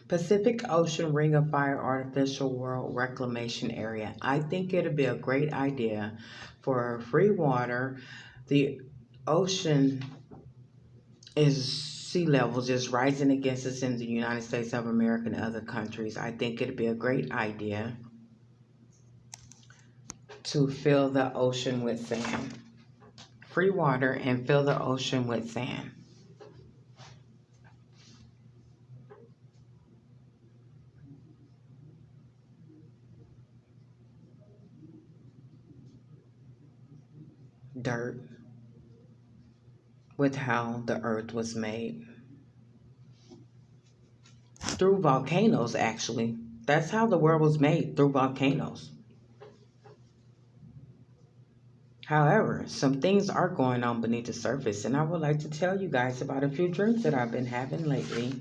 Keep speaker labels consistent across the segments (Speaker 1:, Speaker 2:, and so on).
Speaker 1: Pacific Ocean Ring of Fire Artificial World Reclamation Area. I think it'd be a great idea for free water. The ocean is sea level just rising against us in the United States of America and other countries. I think it'd be a great idea to fill the ocean with sand. Free water and fill the ocean with sand. Dirt with how the earth was made. Through volcanoes, actually. That's how the world was made, through volcanoes. However, some things are going on beneath the surface, and I would like to tell you guys about a few dreams that I've been having lately.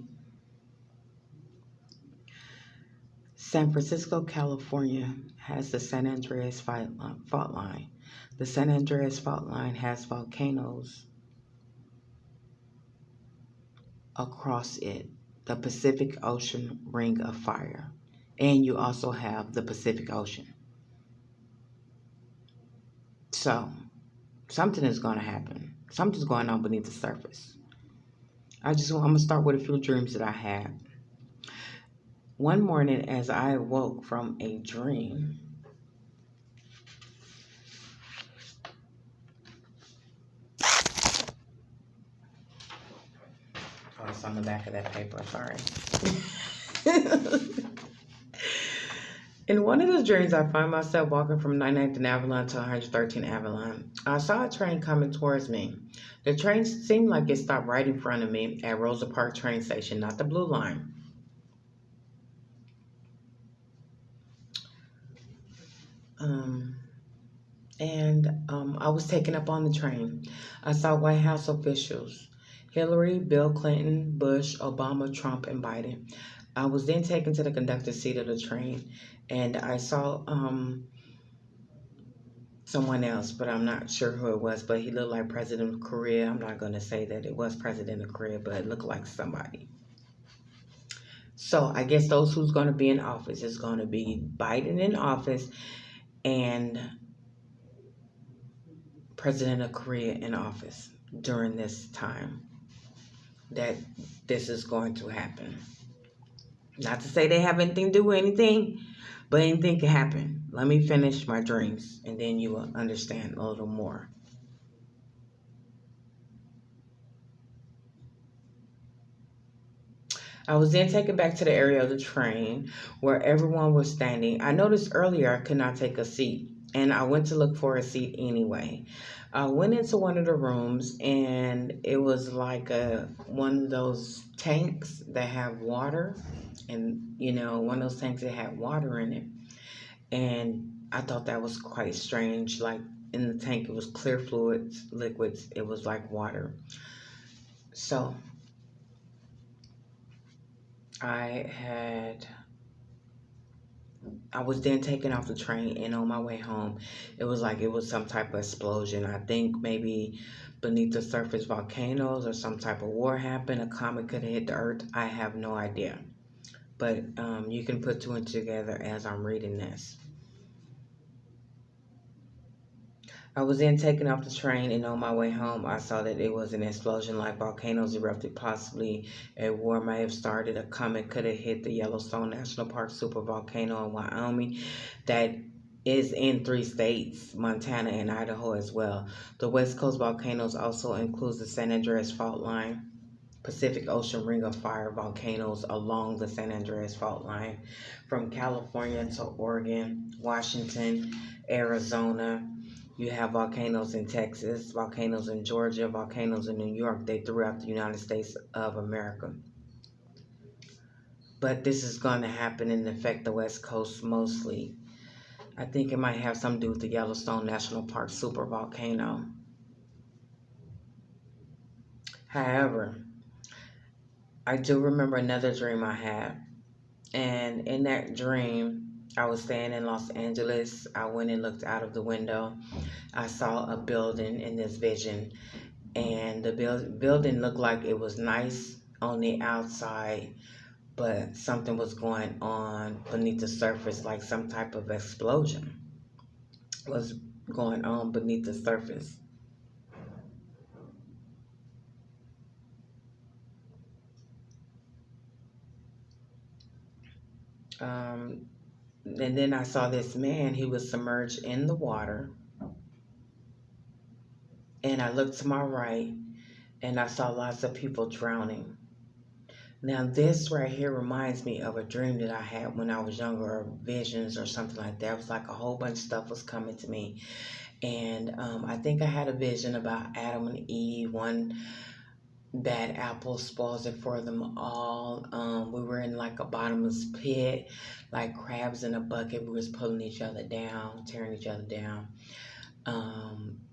Speaker 1: San Francisco, California has the San Andreas fault line. The San Andreas fault line has volcanoes across it, the Pacific Ocean Ring of Fire. And you also have the Pacific Ocean. So, something is going to happen. Something's going on beneath the surface. I'm going to start with a few dreams that I had. One morning, as I awoke from a dream, oh, it's on the back of that paper, sorry. In one of those dreams, I find myself walking from 99th and Avalon to 113 Avalon. I saw a train coming towards me. The train seemed like it stopped right in front of me at Rosa Parks train station, not the Blue Line. I was taken up on the train. I saw White House officials: Hillary, Bill Clinton, Bush, Obama, Trump, and Biden. I was then taken to the conductor's seat of the train, and I saw someone else, but I'm not sure who it was, but he looked like President of Korea. I'm not going to say that it was President of Korea, but it looked like somebody. So I guess those who's going to be in office is going to be Biden in office and President of Korea in office during this time that this is going to happen. Not to say they have anything to do with anything, but anything can happen. Let me finish my dreams, and then you will understand a little more. I was then taken back to the area of the train where everyone was standing. I noticed earlier I could not take a seat, and I went to look for a seat anyway. I went into one of the rooms, and it was like one of those tanks that have water, and one of those tanks that had water in it. And I thought that was quite strange. Like in the tank, it was clear fluids, liquids. It was like water. So I was then taken off the train, and on my way home, it was like it was some type of explosion. I think maybe beneath the surface volcanoes or some type of war happened. A comet could have hit the earth. I have no idea. But you can put two and two together as I'm reading this. I was then taken off the train, and on my way home, I saw that it was an explosion like volcanoes erupted. Possibly a war may have started. A comet could have hit the Yellowstone National Park supervolcano in Wyoming that is in 3 states, Montana and Idaho as well. The West Coast volcanoes also includes the San Andreas Fault Line, Pacific Ocean Ring of Fire volcanoes along the San Andreas Fault Line from California to Oregon, Washington, Arizona. You have volcanoes in Texas, volcanoes in Georgia, volcanoes in New York. They throughout the United States of America. But this is going to happen and affect the West Coast mostly. I think it might have something to do with the Yellowstone National Park supervolcano. However, I do remember another dream I had. And in that dream, I was staying in Los Angeles. I went and looked out of the window. I saw a building in this vision, and the building looked like it was nice on the outside, but something was going on beneath the surface, like some type of explosion was going on beneath the surface. Um, and then I saw this man, he was submerged in the water, and I looked to my right and I saw lots of people drowning. Now, this right here reminds me of a dream that I had when I was younger, or visions or something like that. It was like a whole bunch of stuff was coming to me. And I think I had a vision about Adam and Eve. One bad apple spoils it for them all. We were in like a bottomless pit, like crabs in a bucket. We was pulling each other down, tearing each other down.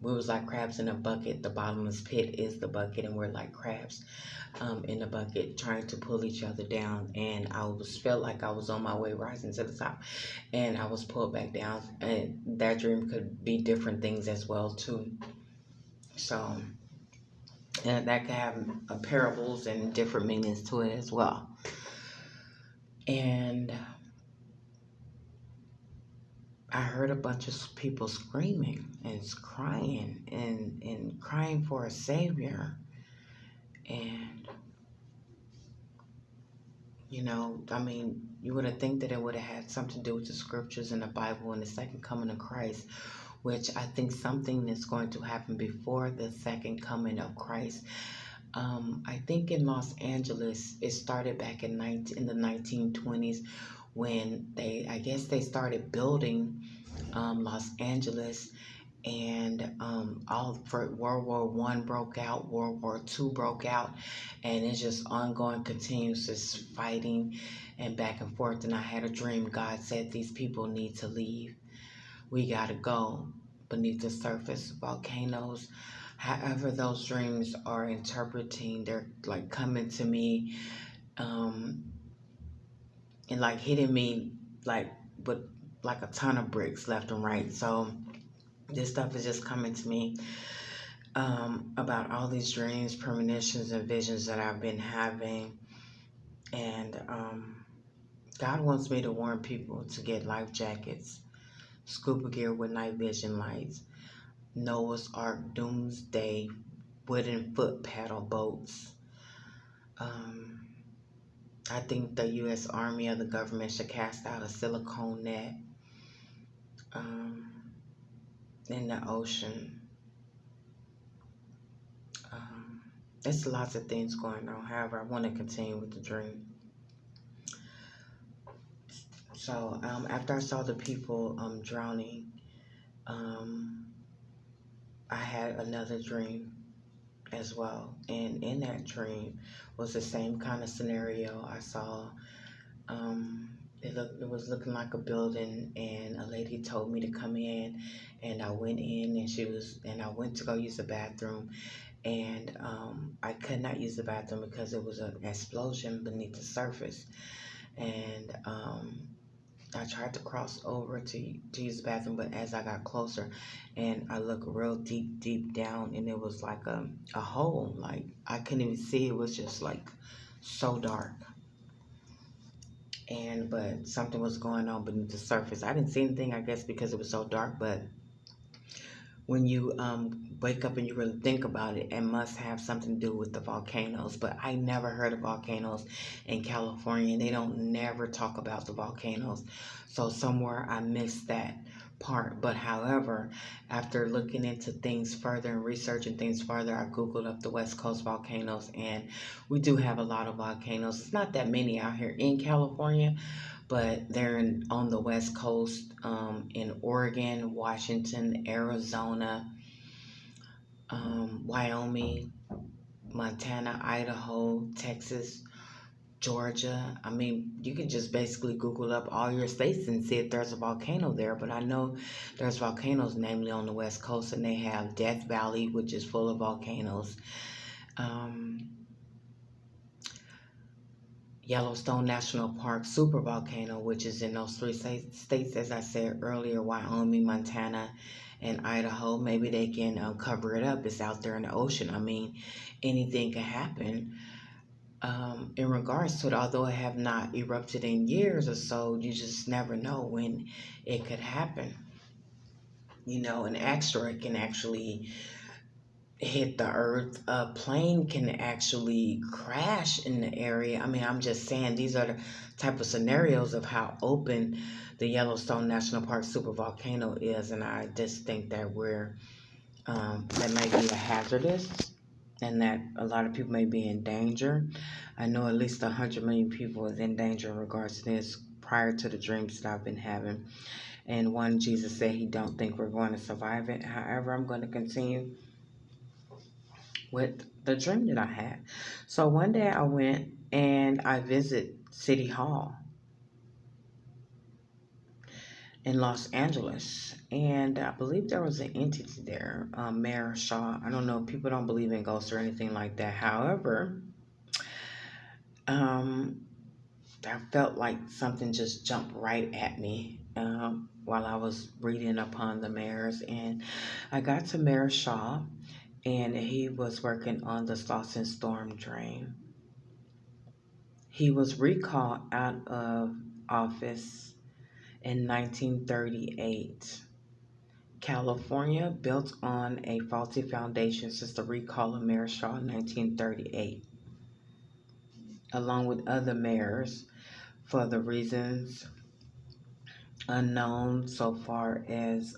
Speaker 1: We was like crabs in a bucket. The bottomless pit is the bucket, and we're like crabs in the bucket trying to pull each other down. And I was felt like I was on my way rising to the top, and I was pulled back down. And that dream could be different things as well too. So, and that could have parables and different meanings to it as well. And I heard a bunch of people screaming and crying and crying for a savior. And I mean, you would have think that it would have had something to do with the scriptures in the Bible and the second coming of Christ, which I think something is going to happen before the second coming of Christ. I think in Los Angeles, it started back in the 1920s when I guess they started building Los Angeles, and all for World War I broke out, World War II broke out, and it's just ongoing, continuous, just fighting and back and forth. And I had a dream. God said these people need to leave. We gotta go beneath the surface. Volcanoes. However, those dreams are interpreting, they're like coming to me, um, and like hitting me like with like a ton of bricks left and right. So this stuff is just coming to me about all these dreams, premonitions, and visions that I've been having. And God wants me to warn people to get life jackets, scuba gear with night vision lights, Noah's Ark, Doomsday, wooden foot paddle boats. Um, I think the U.S. Army or the government should cast out a silicone net um, in the ocean. Um, there's lots of things going on. However, I want to continue with the dream. So after I saw the people drowning, um, I had another dream as well. And in that dream was the same kind of scenario. I saw it was looking like a building, and a lady told me to come in, and I went in, and I went to go use the bathroom, and I could not use the bathroom because it was an explosion beneath the surface. And I tried to cross over to use the bathroom, but as I got closer and I looked real deep down, and it was like a hole. Like I couldn't even see. It was just like so dark. But something was going on beneath the surface. I didn't see anything, I guess, because it was so dark, but when you wake up and you really think about it, it must have something to do with the volcanoes. But I never heard of volcanoes in California. They don't never talk about the volcanoes. So somewhere I missed that part. But however, after looking into things further and researching things further, I Googled up the West Coast volcanoes, and we do have a lot of volcanoes. It's not that many out here in California, but they're on the West Coast, in Oregon, Washington, Arizona, Wyoming, Montana, Idaho, Texas, Georgia. I mean, you can just basically Google up all your states and see if there's a volcano there. But I know there's volcanoes, namely on the West Coast, and they have Death Valley, which is full of volcanoes. Um, Yellowstone National Park supervolcano, which is in those three states, as I said earlier, Wyoming, Montana, and Idaho. Maybe they can cover it up. It's out there in the ocean. I mean, anything can happen. in regards to it, although it have not erupted in years or so, you just never know when it could happen. An asteroid can actually hit the earth. A plane can actually crash in the area. I mean, I'm just saying these are the type of scenarios of how open the Yellowstone National Park supervolcano is, and I just think that that may be a hazardous, and that a lot of people may be in danger. I know at least 100 million people is in danger in regards to this prior to the dreams that I've been having. And one, Jesus said he don't think we're going to survive it. However, I'm going to continue with the dream that I had. So one day I went and I visit City Hall in Los Angeles, and I believe there was an entity there, Mayor Shaw. I don't know, people don't believe in ghosts or anything like that. However, um, I felt like something just jumped right at me while I was reading upon the mayors, and I got to Mayor Shaw, and he was working on the Slauson storm drain. He was recalled out of office in 1938. California built on a faulty foundation since the recall of Mayor Shaw in 1938, along with other mayors, for the reasons unknown so far as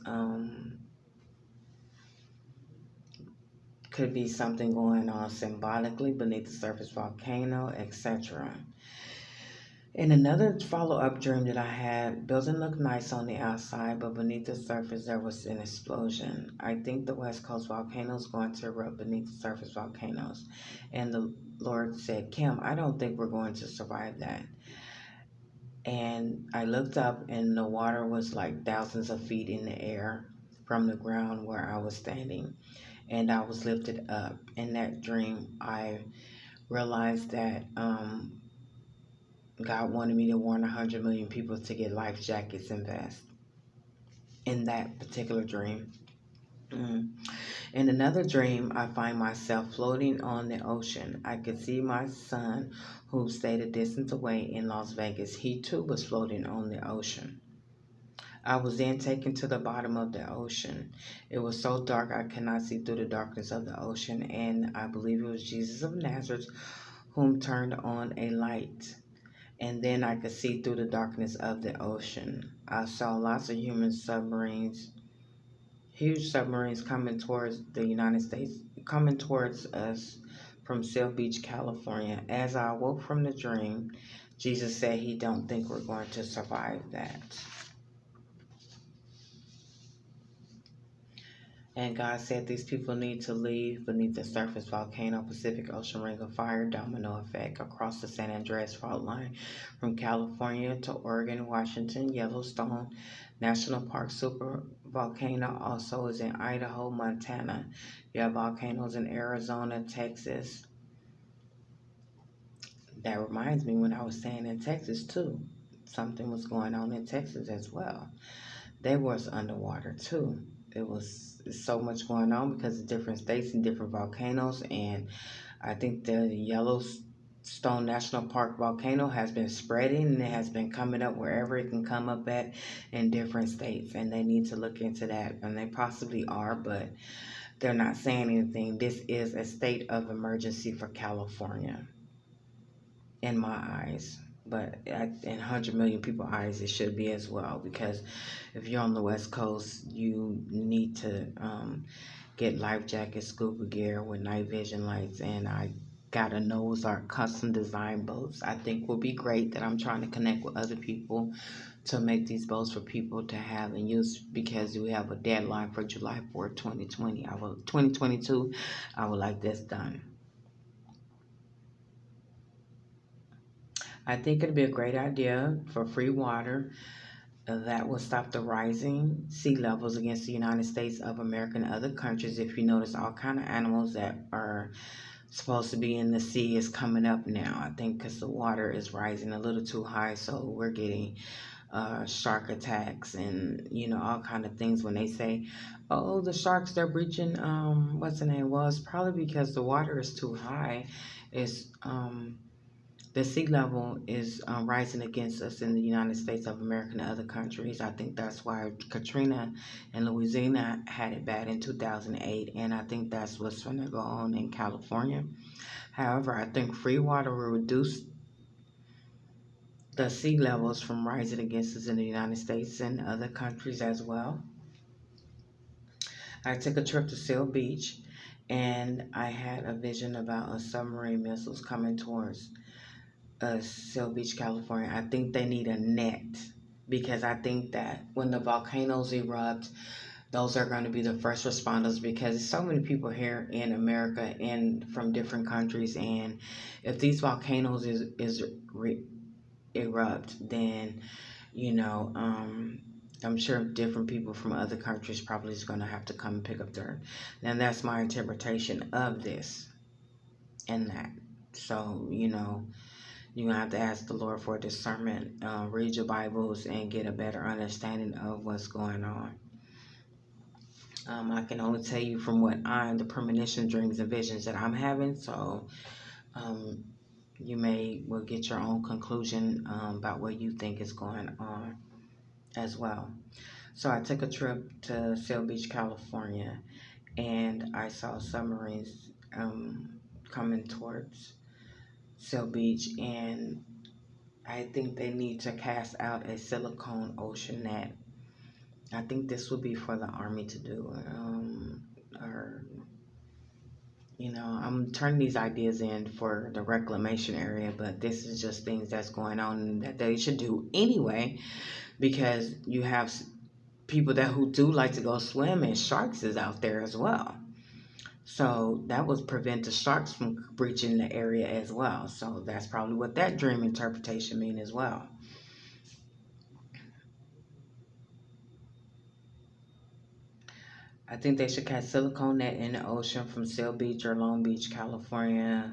Speaker 1: could be something going on symbolically beneath the surface volcano, etc. In another follow-up dream that I had, building looked nice on the outside, but beneath the surface there was an explosion. I think the West Coast volcano is going to erupt beneath the surface volcanoes. And the Lord said, Kim, I don't think we're going to survive that. And I looked up and the water was like thousands of feet in the air from the ground where I was standing. And I was lifted up. In that dream, I realized that God wanted me to warn 100 million people to get life jackets and vests in that particular dream. Mm. In another dream, I find myself floating on the ocean. I could see my son, who stayed a distance away in Las Vegas. He too was floating on the ocean. I was then taken to the bottom of the ocean. It was so dark I could not see through the darkness of the ocean, and I believe it was Jesus of Nazareth whom turned on a light. And then I could see through the darkness of the ocean. I saw lots of human submarines, huge submarines coming towards the United States, coming towards us from Seal Beach, California. As I awoke from the dream, Jesus said he don't think we're going to survive that. And God said these people need to leave beneath the surface volcano, Pacific Ocean ring of fire, domino effect across the San Andreas fault line from California to Oregon, Washington. Yellowstone National Park super volcano also is in Idaho, Montana. You have volcanoes in Arizona, Texas. That reminds me, when I was staying in Texas too, something was going on in Texas as well. They was underwater too. It was so much going on because of different states and different volcanoes, and I think the Yellowstone National Park volcano has been spreading, and it has been coming up wherever it can come up at in different states, and they need to look into that, and they possibly are, but they're not saying anything. This is a state of emergency for California in my eyes. But in 100 million people's eyes, it should be as well, because if you're on the West Coast, you need to get life jackets, scuba gear with night vision lights, and I got a nose art custom design boats. I think will be great, that I'm trying to connect with other people to make these boats for people to have and use, because we have a deadline for July 4th, 2022. I would like this done. I think it'd be a great idea for free water that will stop the rising sea levels against the United States of America and other countries. If you notice, all kind of animals that are supposed to be in the sea is coming up now. I think because the water is rising a little too high, so we're getting shark attacks and all kind of things. When they say, "Oh, the sharks, they're breaching," what's the name? Well, it's probably because the water is too high. It's The sea level is rising against us in the United States of America and other countries. I think that's why Katrina and Louisiana had it bad in 2008, and I think that's what's going to go on in California. However, I think free water will reduce the sea levels from rising against us in the United States and other countries as well. I took a trip to Seal Beach, and I had a vision about a submarine missiles coming towards Seal Beach, California. I think they need a net because I think that when the volcanoes erupt, those are going to be the first responders because there's so many people here in America and from different countries, and if these volcanoes erupt, then you know, I'm sure different people from other countries probably is going to have to come and pick up their. And that's my interpretation of this and that. So, you're going to have to ask the Lord for discernment, read your Bibles, and get a better understanding of what's going on. I can only tell you from the premonition, dreams, and visions that I'm having. So, um, you will get your own conclusion about what you think is going on as well. So I took a trip to Seal Beach, California, and I saw submarines coming towards Seal Beach, and I think they need to cast out a silicone ocean net. I think this would be for the Army to do, or I'm turning these ideas in for the reclamation area, but this is just things that's going on that they should do anyway, because you have people who do like to go swim, and sharks is out there as well. So that would prevent the sharks from breaching the area as well. So that's probably what that dream interpretation mean as well. I think they should cast silicone net in the ocean from Seal Beach or Long Beach, California,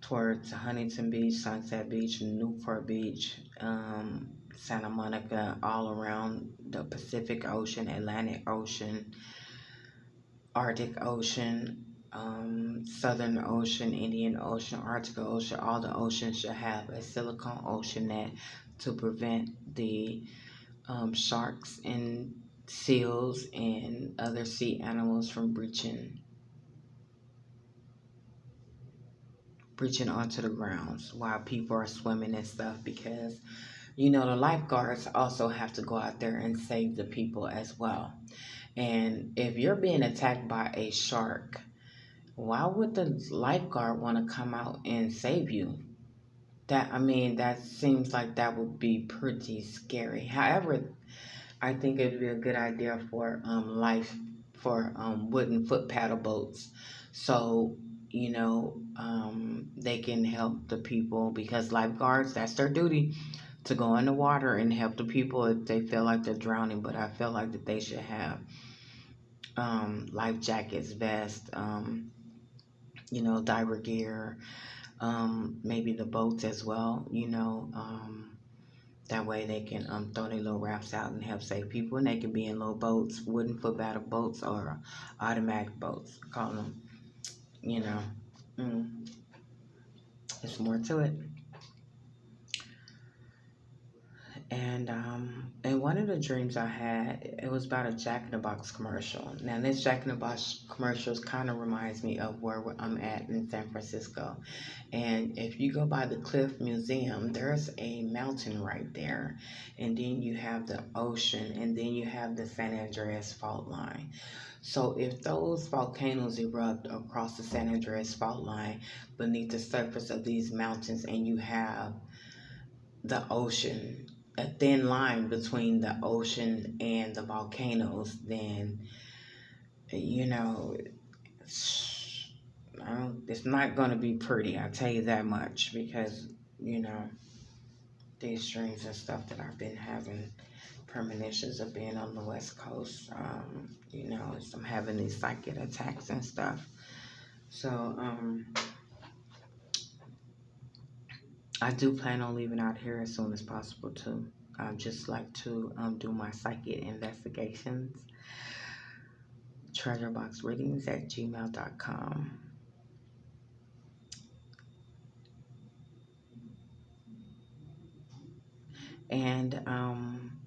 Speaker 1: towards Huntington Beach, Sunset Beach, Newport Beach, Santa Monica, all around the Pacific Ocean, Atlantic Ocean, Arctic Ocean, Southern Ocean, Indian Ocean, Arctic Ocean. All the oceans should have a silicone ocean net to prevent the sharks and seals and other sea animals from breaching onto the grounds while people are swimming and stuff, because the lifeguards also have to go out there and save the people as well. And if you're being attacked by a shark, why would the lifeguard want to come out and save you? That seems like that would be pretty scary. However, I think it'd be a good idea for wooden foot paddle boats, so they can help the people, because lifeguards, that's their duty, to go in the water and help the people if they feel like they're drowning. But I feel like that they should have life jackets, vests, diver gear, maybe the boats as well, that way they can throw their little rafts out and help save people, and they can be in little boats, wooden foot battle boats or automatic boats, call them, you know. Mm, it's more to it. And one of the dreams I had, it was about a Jack in the Box commercial. Now this Jack in the Box commercials kind of reminds me of where I'm at in San Francisco. And if you go by the Cliff Museum, there's a mountain right there, and then you have the ocean, and then you have the San Andreas fault line. So if those volcanoes erupt across the San Andreas fault line beneath the surface of these mountains, and you have the ocean, a thin line between the ocean and the volcanoes, then you know it's, it's not going to be pretty. I tell you that much, because you know these dreams and stuff that I've been having, premonitions of being on the West Coast. I'm having these psychic attacks and stuff. So I do plan on leaving out here as soon as possible too. I just like to do my psychic investigations. Treasureboxreadings@gmail.com. And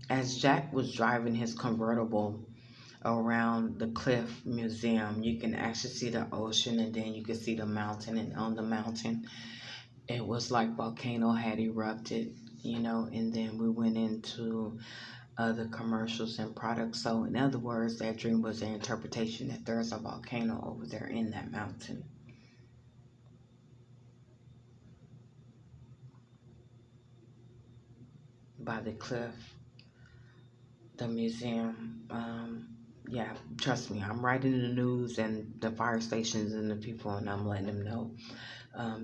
Speaker 1: as Jack was driving his convertible around the Cliff Museum, you can actually see the ocean, and then you can see the mountain. And on the mountain, it was like volcano had erupted, and then we went into other commercials and products. So, in other words, that dream was an interpretation that there's a volcano over there in that mountain by the cliff, the museum. Yeah, trust me, I'm writing the news and the fire stations and the people, and I'm letting them know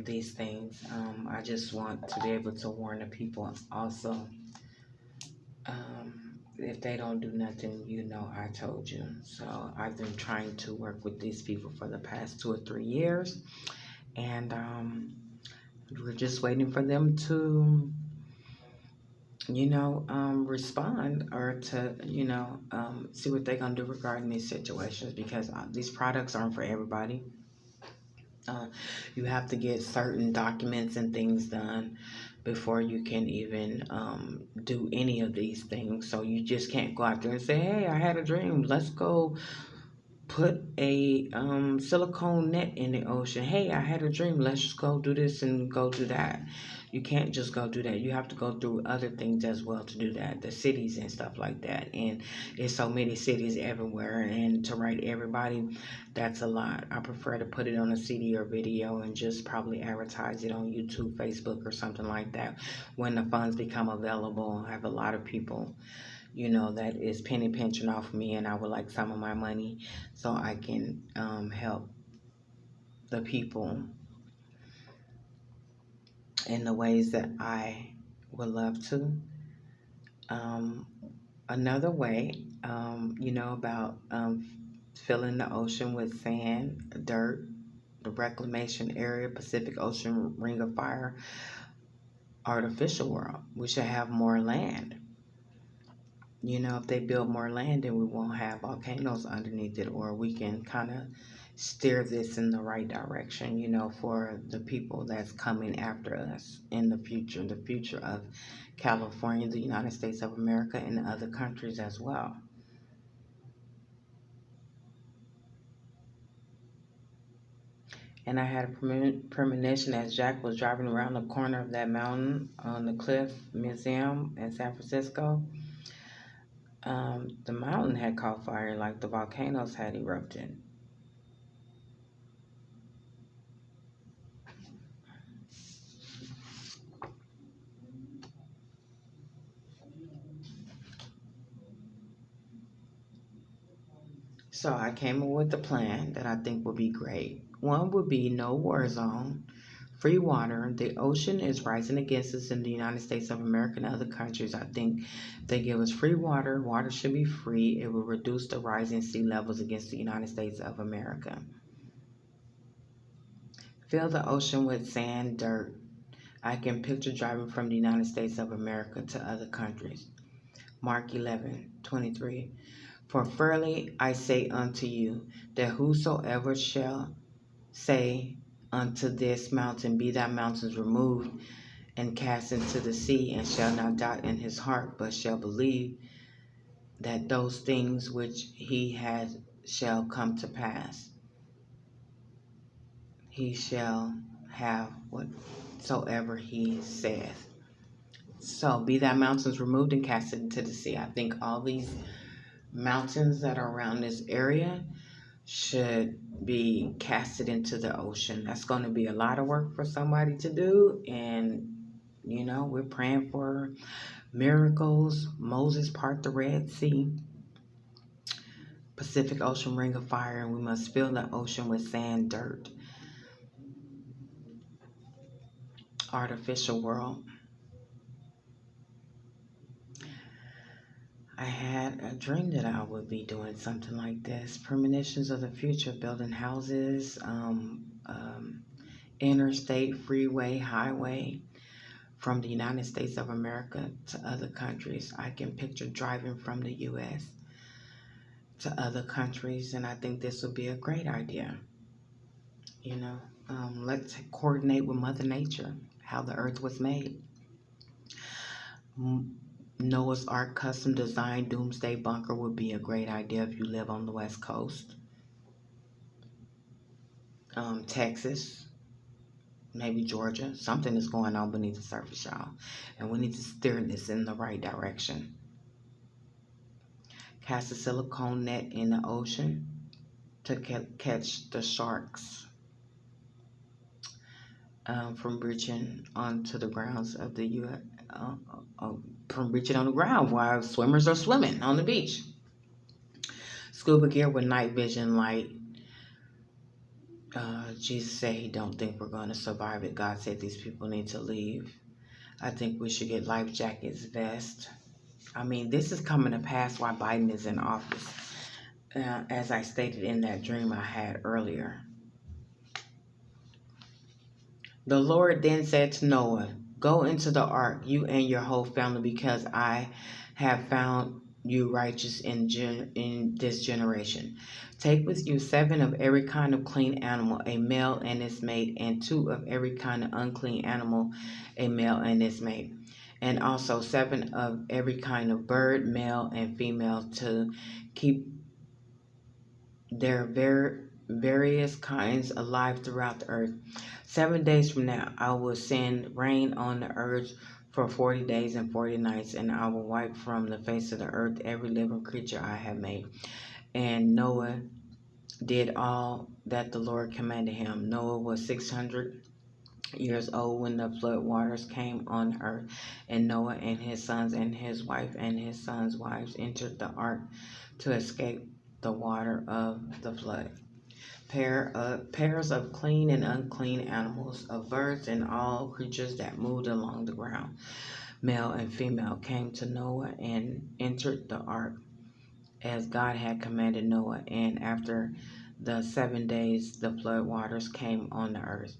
Speaker 1: these things. I just want to be able to warn the people also. If they don't do nothing, I told you. So I've been trying to work with these people for the past 2 or 3 years, and we're just waiting for them to, respond, or to, see what they're gonna do regarding these situations, because these products aren't for everybody. Uh, you have to get certain documents and things done before you can even do any of these things. So you just can't go out there and say, "Hey, I had a dream. Let's go put a silicone net in the ocean. Hey, I had a dream. Let's just go do this and go do that." You can't just go do that. You have to go through other things as well to do that, the cities and stuff like that. And there's so many cities everywhere, and to write everybody, that's a lot. I prefer to put it on a CD or video and just probably advertise it on YouTube, Facebook, or something like that. When the funds become available, I have a lot of people that is penny pinching off me, and I would like some of my money so I can help the people in the ways that I would love to. Um, Another way, about filling the ocean with sand, dirt, the reclamation area, Pacific Ocean Ring of Fire, artificial world. We should have more land. If they build more land, then we won't have volcanoes underneath it, or we can kind of steer this in the right direction, for the people that's coming after us in the future of California, the United States of America, and other countries as well. And I had a premonition as Jack was driving around the corner of that mountain on the Cliff Museum in San Francisco. The mountain had caught fire, like the volcanoes had erupted. So I came up with a plan that I think would be great. One would be no war zone, free water. The ocean is rising against us in the United States of America and other countries. I think if they give us free water, water should be free. It will reduce the rising sea levels against the United States of America. Fill the ocean with sand, dirt. I can picture driving from the United States of America to other countries. Mark 11:23. For verily I say unto you, that whosoever shall say unto this mountain, Be thy mountains removed and cast into the sea, and shall not doubt in his heart, but shall believe that those things which he has shall come to pass, he shall have whatsoever he saith. So be thy mountains removed and cast into the sea. I think all these mountains that are around this area should be casted into the ocean. That's going to be a lot of work for somebody to do. And, we're praying for miracles. Moses part the Red Sea, Pacific Ocean Ring of Fire, and we must fill the ocean with sand, dirt, artificial world. I had a dream that I would be doing something like this. Premonitions of the future, building houses, interstate, freeway, highway, from the United States of America to other countries. I can picture driving from the U.S. to other countries, and I think this would be a great idea. Let's coordinate with Mother Nature, how the earth was made. Noah's Ark custom designed doomsday bunker would be a great idea if you live on the West Coast. Texas, maybe Georgia. Something is going on beneath the surface, y'all. And we need to steer this in the right direction. Cast a silicone net in the ocean to catch the sharks from reaching onto the grounds of the U.S. From reaching on the ground while swimmers are swimming on the beach. Scuba gear with night vision light. Jesus said he don't think we're going to survive it. God said these people need to leave. I think we should get life jackets, vests. I mean, this is coming to pass while Biden is in office. As I stated in that dream I had earlier. The Lord then said to Noah, "Go into the ark, you and your whole family, because I have found you righteous in this generation. Take with you 7 of every kind of clean animal, a male and its mate, and 2 of every kind of unclean animal, a male and its mate, and also 7 of every kind of bird, male and female, to keep their various kinds alive throughout the earth. 7 days from now, I will send rain on the earth for 40 days and 40 nights, and I will wipe from the face of the earth every living creature I have made." And Noah did all that the Lord commanded him. Noah was 600 years old when the flood waters came on earth, and Noah and his sons and his wife and his sons' wives entered the ark to escape the water of the flood. Pairs of clean and unclean animals, of birds and all creatures that moved along the ground, male and female, came to Noah and entered the ark as God had commanded Noah. And after the 7 days, the flood waters came on the earth.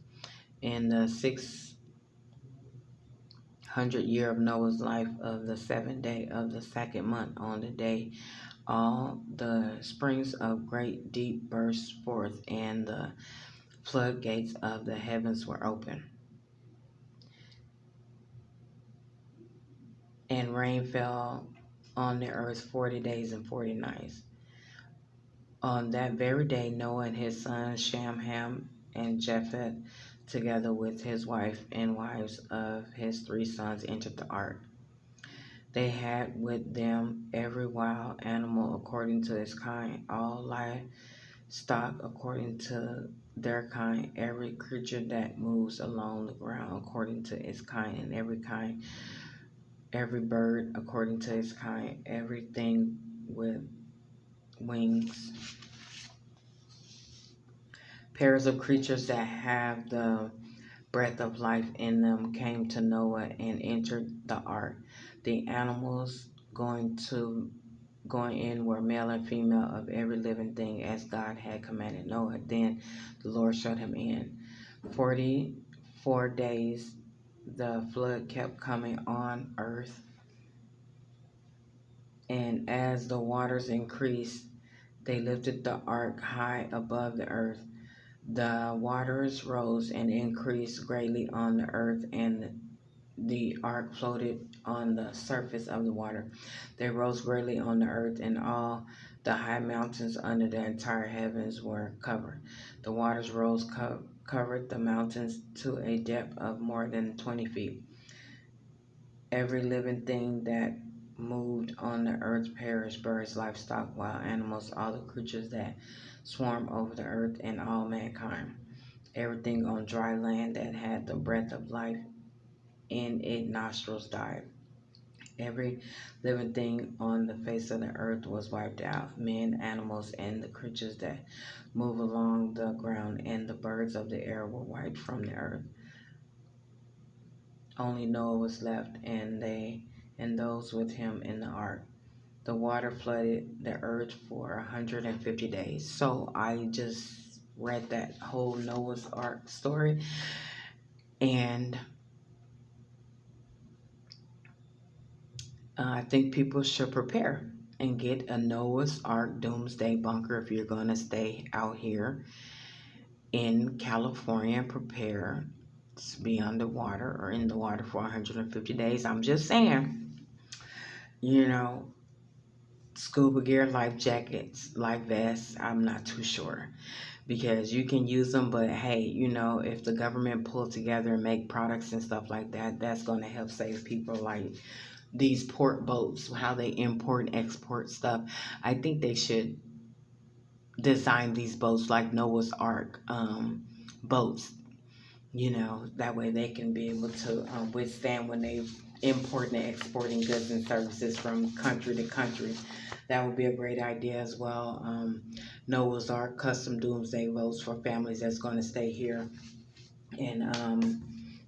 Speaker 1: In the 600 year of Noah's life, of the 7th day of the 2nd month, on the day all the springs of great deep burst forth, and the floodgates of the heavens were open, and rain fell on the earth 40 days and 40 nights. On that very day, Noah and his sons Shem, Ham, and Japheth, together with his wife and wives of his 3 sons, entered the ark. They had with them every wild animal according to its kind, all livestock according to their kind, every creature that moves along the ground according to its kind, and every bird according to its kind, everything with wings. Pairs of creatures that have the breath of life in them came to Noah and entered the ark. The animals going in were male and female of every living thing, as God had commanded Noah. Then the Lord shut him in. 44 days the flood kept coming on earth, and as the waters increased, they lifted the ark high above the earth. The waters rose and increased greatly on the earth, and the ark floated on the surface of the water. They rose greatly on the earth, and all the high mountains under the entire heavens were covered. The waters rose, covered the mountains to a depth of more than 20 feet. Every living thing that moved on the earth perished: birds, livestock, wild animals, all the creatures that swarm over the earth, and all mankind. Everything on dry land that had the breath of life in its nostrils died. Every living thing on the face of the earth was wiped out: men, animals, and the creatures that move along the ground, and the birds of the air were wiped from the earth. Only Noah was left, and those with him in the ark. The water flooded the earth for 150 days. So I just read that whole Noah's Ark story, and I think people should prepare and get a Noah's Ark doomsday bunker if you're going to stay out here in California and prepare to be underwater or in the water for 150 days. I'm just saying. you know, scuba gear, life jackets, life vests. I'm not too sure because you can use them, but hey, if the government pull together and make products and stuff like that, that's going to help save people. Like these port boats, how they import and export stuff. I think they should design these boats like Noah's Ark boats. That way they can be able to withstand when they importing and exporting goods and services from country to country. That would be a great idea as well. Noah's Ark custom doomsday boats for families that's going to stay here in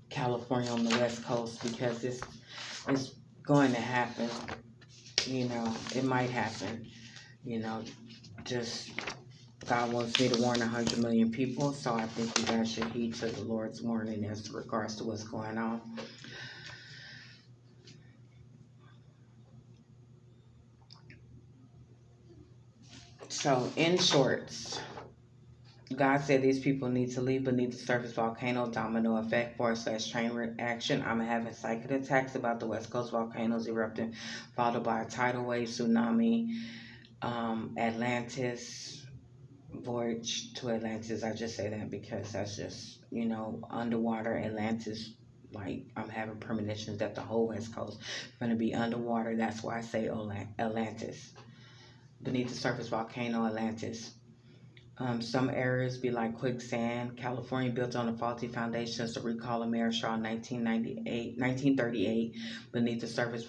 Speaker 1: California on the West Coast, because it's going to happen. It might happen. You know, just God wants me to warn 100 million people, so I think you guys should heed to the Lord's warning as regards to what's going on. So, in shorts, God said these people need to leave beneath the surface volcano domino effect /train reaction. I'm having psychic attacks about the West Coast volcanoes erupting, followed by a tidal wave, tsunami, Atlantis, voyage to Atlantis. I just say that because that's just, underwater Atlantis. Like, I'm having premonitions that the whole West Coast is going to be underwater. That's why I say Atlantis. Beneath the surface volcano Atlantis. Some areas be like quicksand. California built on a faulty foundations to recall a mayor Shaw 1938 beneath the surface